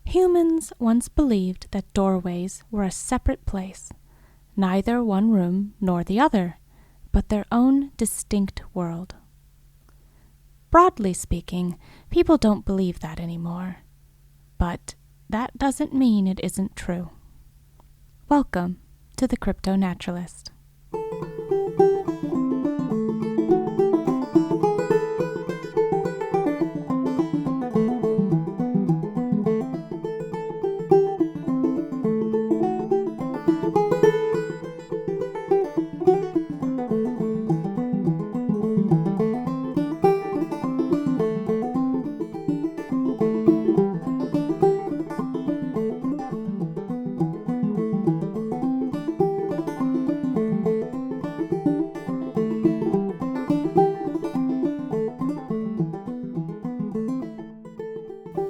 Humans once believed that doorways were a separate place, neither one room nor the other, but their own distinct world. Broadly speaking, people don't believe that anymore, but that doesn't mean it isn't true. Welcome to the CryptoNaturalist.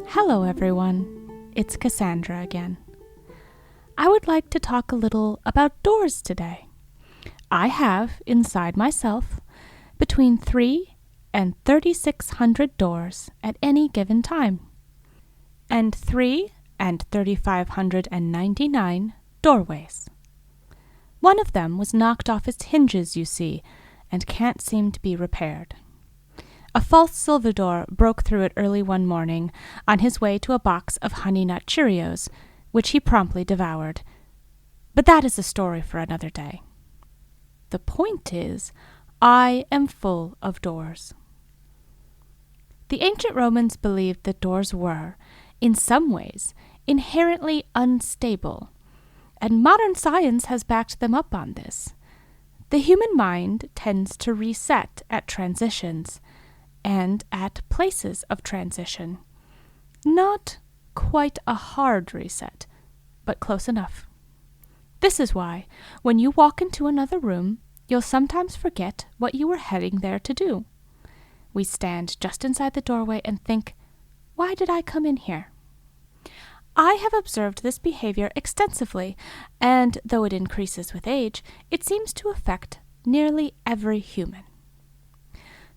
Hello everyone, it's Cassandra again. I would like to talk a little about doors today. I have, inside myself, between 3 and 3,600 doors at any given time, and 3 and 3,599 doorways. One of them was knocked off its hinges, you see, and can't seem to be repaired. A false silver door broke through it early one morning on his way to a box of Honey Nut Cheerios, which he promptly devoured. But that is a story for another day. The point is, I am full of doors. The ancient Romans believed that doors were, in some ways, inherently unstable, and modern science has backed them up on this. The human mind tends to reset at transitions, and at places of transition. Not quite a hard reset, but close enough. This is why, when you walk into another room, you'll sometimes forget what you were heading there to do. We stand just inside the doorway and think, why did I come in here? I have observed this behavior extensively, and though it increases with age, it seems to affect nearly every human.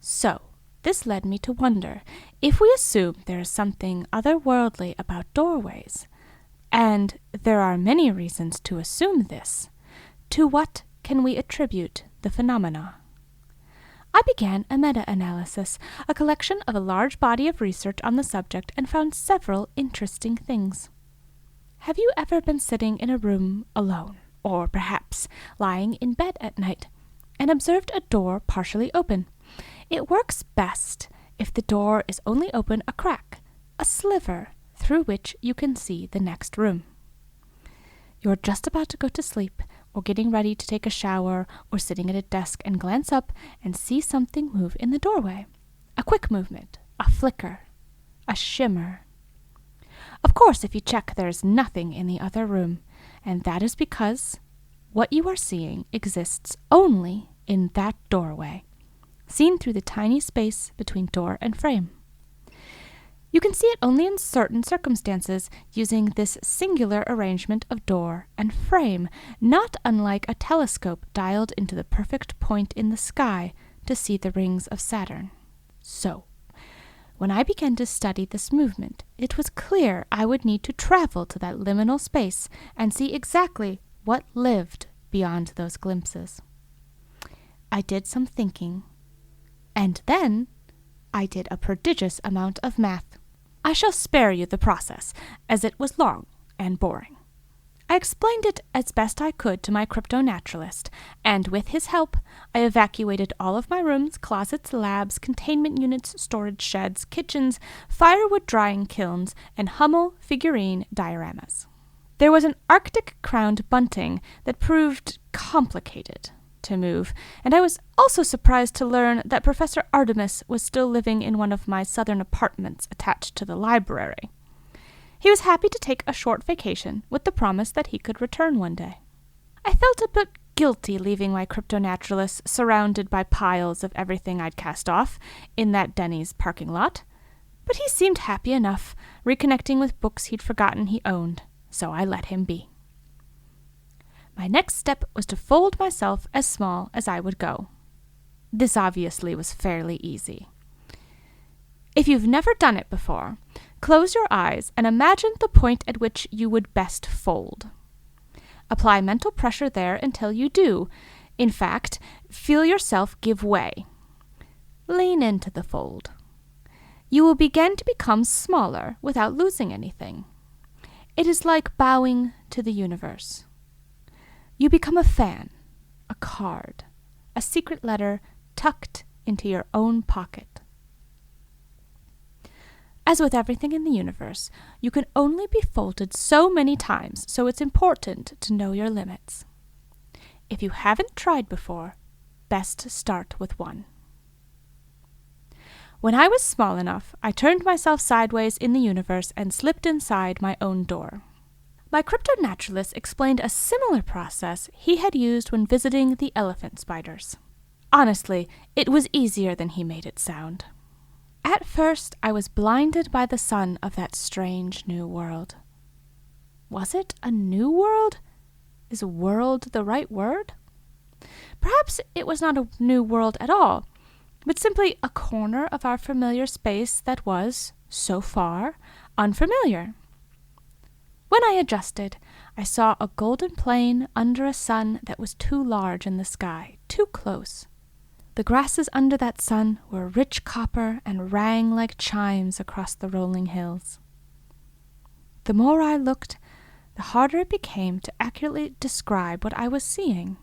So, this led me to wonder, if we assume there is something otherworldly about doorways, and there are many reasons to assume this, to what can we attribute the phenomena? I began a meta-analysis, a collection of a large body of research on the subject, and found several interesting things. Have you ever been sitting in a room alone, or perhaps lying in bed at night, and observed a door partially open? It works best if the door is only open a crack, a sliver, through which you can see the next room. You're just about to go to sleep, or getting ready to take a shower, or sitting at a desk and glance up and see something move in the doorway. A quick movement, a flicker, a shimmer. Of course, if you check, there is nothing in the other room, and that is because what you are seeing exists only in that doorway, seen through the tiny space between door and frame. You can see it only in certain circumstances, using this singular arrangement of door and frame, not unlike a telescope dialed into the perfect point in the sky to see the rings of Saturn. So, when I began to study this movement, it was clear I would need to travel to that liminal space and see exactly what lived beyond those glimpses. I did some thinking, and then I did a prodigious amount of math. I shall spare you the process, as it was long and boring. I explained it as best I could to my CryptoNaturalist, and with his help, I evacuated all of my rooms, closets, labs, containment units, storage sheds, kitchens, firewood drying kilns, and Hummel figurine dioramas. There was an Arctic-crowned bunting that proved complicated to move, and I was also surprised to learn that Professor Artemis was still living in one of my southern apartments attached to the library. He was happy to take a short vacation with the promise that he could return one day. I felt a bit guilty leaving my CryptoNaturalist surrounded by piles of everything I'd cast off in that Denny's parking lot, but he seemed happy enough, reconnecting with books he'd forgotten he owned, so I let him be. My next step was to fold myself as small as I would go. This obviously was fairly easy. If you've never done it before, Close your eyes and imagine the point at which you would best fold. Apply mental pressure there until you do. In fact, feel yourself give way. Lean into the fold. You will begin to become smaller without losing anything. It is like bowing to the universe. You become a fan, a card, a secret letter tucked into your own pocket. As with everything in the universe, you can only be folded so many times, so it's important to know your limits. If you haven't tried before, best start with one. When I was small enough, I turned myself sideways in the universe and slipped inside my own door. My CryptoNaturalist explained a similar process he had used when visiting the elephant spiders. Honestly, it was easier than he made it sound. At first, I was blinded by the sun of that strange new world. Was it a new world? Is world the right word? Perhaps it was not a new world at all, but simply a corner of our familiar space that was, so far, unfamiliar. When I adjusted, I saw a golden plain under a sun that was too large in the sky, too close. The grasses under that sun were rich copper and rang like chimes across the rolling hills. The more I looked, the harder it became to accurately describe what I was seeing.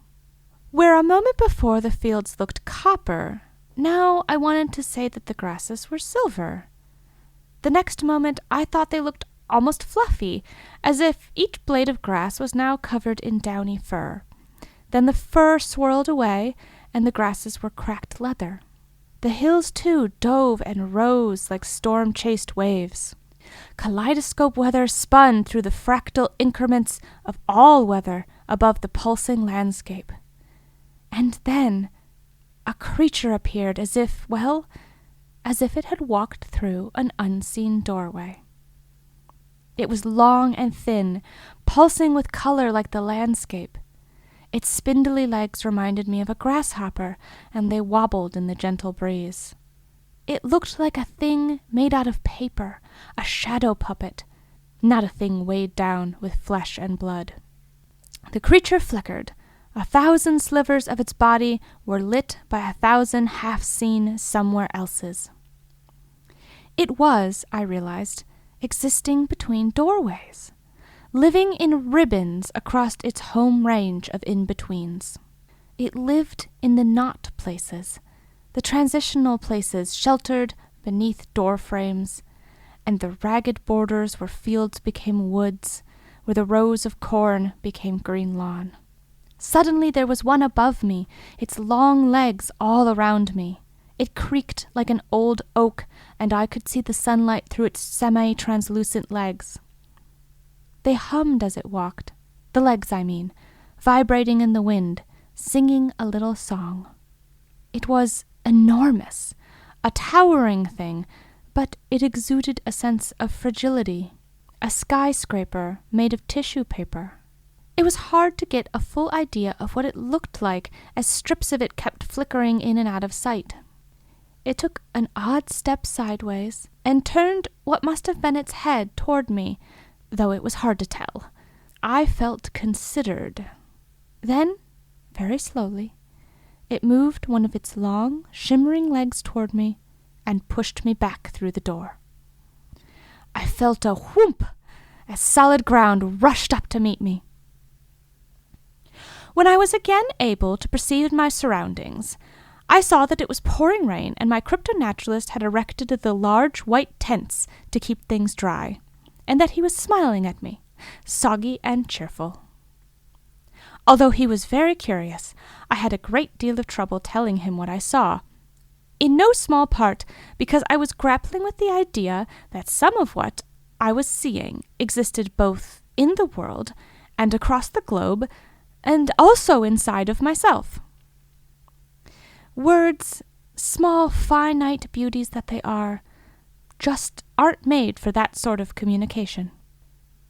Where a moment before the fields looked copper, now I wanted to say that the grasses were silver. The next moment I thought they looked almost fluffy, as if each blade of grass was now covered in downy fur. Then the fur swirled away, and the grasses were cracked leather. The hills, too, dove and rose like storm-chased waves. Kaleidoscope weather spun through the fractal increments of all weather above the pulsing landscape. And then a creature appeared as if it had walked through an unseen doorway. It was long and thin, pulsing with color like the landscape. Its spindly legs reminded me of a grasshopper, and they wobbled in the gentle breeze. It looked like a thing made out of paper, a shadow puppet, not a thing weighed down with flesh and blood. The creature flickered. 1,000 slivers of its body were lit by 1,000 half-seen somewhere else's. It was, I realized, existing between doorways, living in ribbons across its home range of in-betweens. It lived in the not places, the transitional places sheltered beneath door frames, and the ragged borders where fields became woods, where the rows of corn became green lawn. Suddenly there was one above me, its long legs all around me. It creaked like an old oak, and I could see the sunlight through its semi-translucent legs. They hummed as it walked, the legs I mean, vibrating in the wind, singing a little song. It was enormous, a towering thing, but it exuded a sense of fragility, a skyscraper made of tissue paper. It was hard to get a full idea of what it looked like as strips of it kept flickering in and out of sight. It took an odd step sideways and turned what must have been its head toward me, though it was hard to tell. I felt considered. Then, very slowly, it moved one of its long, shimmering legs toward me and pushed me back through the door. I felt a whoomp as solid ground rushed up to meet me. When I was again able to perceive my surroundings, I saw that it was pouring rain, and my CryptoNaturalist had erected the large white tents to keep things dry, and that he was smiling at me, soggy and cheerful. Although he was very curious, I had a great deal of trouble telling him what I saw, in no small part because I was grappling with the idea that some of what I was seeing existed both in the world and across the globe, and also inside of myself. Words, small finite beauties that they are, just aren't made for that sort of communication.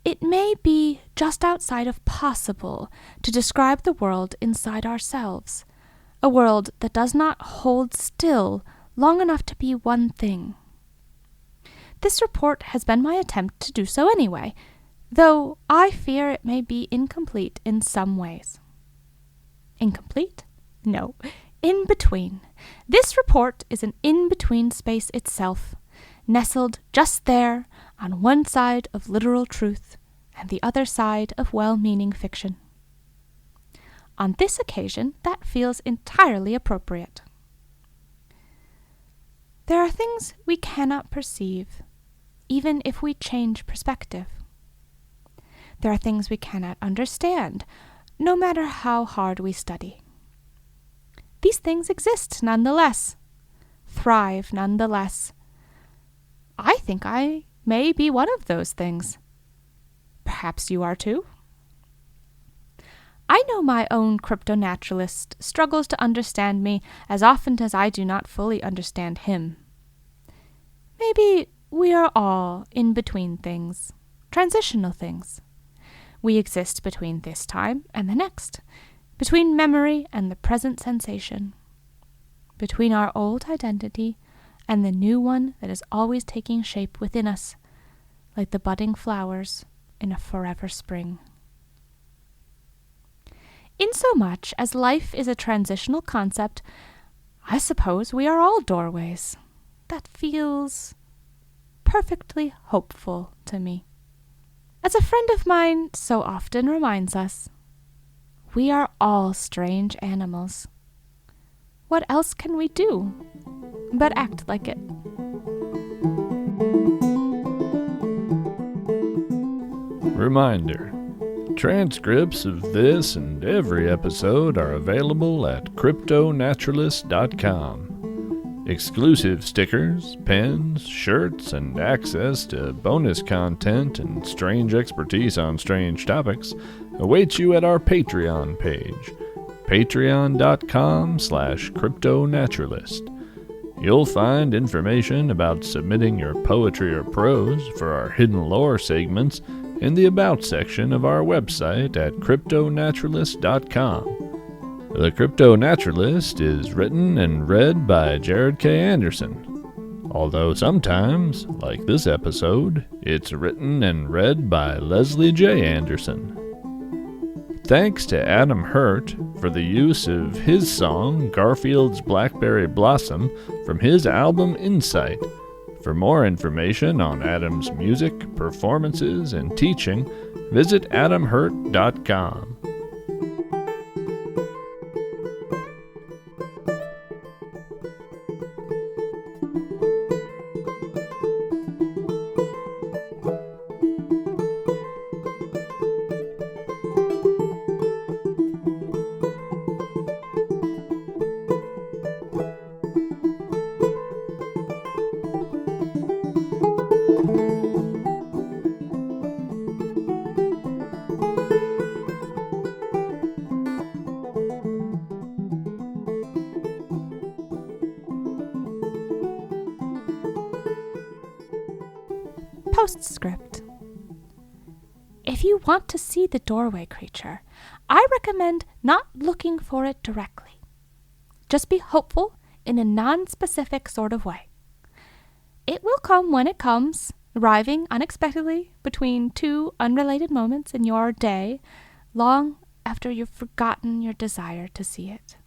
It may be just outside of possible to describe the world inside ourselves, a world that does not hold still long enough to be one thing. This report has been my attempt to do so anyway, though I fear it may be incomplete in some ways. Incomplete? No, in between. This report is an in-between space itself, nestled just there on one side of literal truth and the other side of well-meaning fiction. On this occasion, that feels entirely appropriate. There are things we cannot perceive, even if we change perspective. There are things we cannot understand, no matter how hard we study. These things exist nonetheless, thrive nonetheless. I think I may be one of those things. Perhaps you are too. I know my own CryptoNaturalist struggles to understand me as often as I do not fully understand him. Maybe we are all in-between things, transitional things. We exist between this time and the next, between memory and the present sensation, between our old identity and the new one that is always taking shape within us, like the budding flowers in a forever spring. Insomuch as life is a transitional concept, I suppose we are all doorways. That feels perfectly hopeful to me. As a friend of mine so often reminds us, we are all strange animals. What else can we do but act like it? Reminder: transcripts of this and every episode are available at CryptoNaturalist.com. Exclusive stickers, pens, shirts, and access to bonus content and strange expertise on strange topics await you at our Patreon page, patreon.com/CryptoNaturalist. You'll find information about submitting your poetry or prose for our hidden lore segments in the About section of our website at CryptoNaturalist.com. The CryptoNaturalist is written and read by Jared K. Anderson, although sometimes, like this episode, it's written and read by Leslie J. Anderson. Thanks to Adam Hurt for the use of his song Garfield's Blackberry Blossom from his album Insight. For more information on Adam's music, performances, and teaching, visit adamhurt.com. Postscript. If you want to see the doorway creature, I recommend not looking for it directly. Just be hopeful in a non-specific sort of way. It will come when it comes, arriving unexpectedly between two unrelated moments in your day, long after you've forgotten your desire to see it.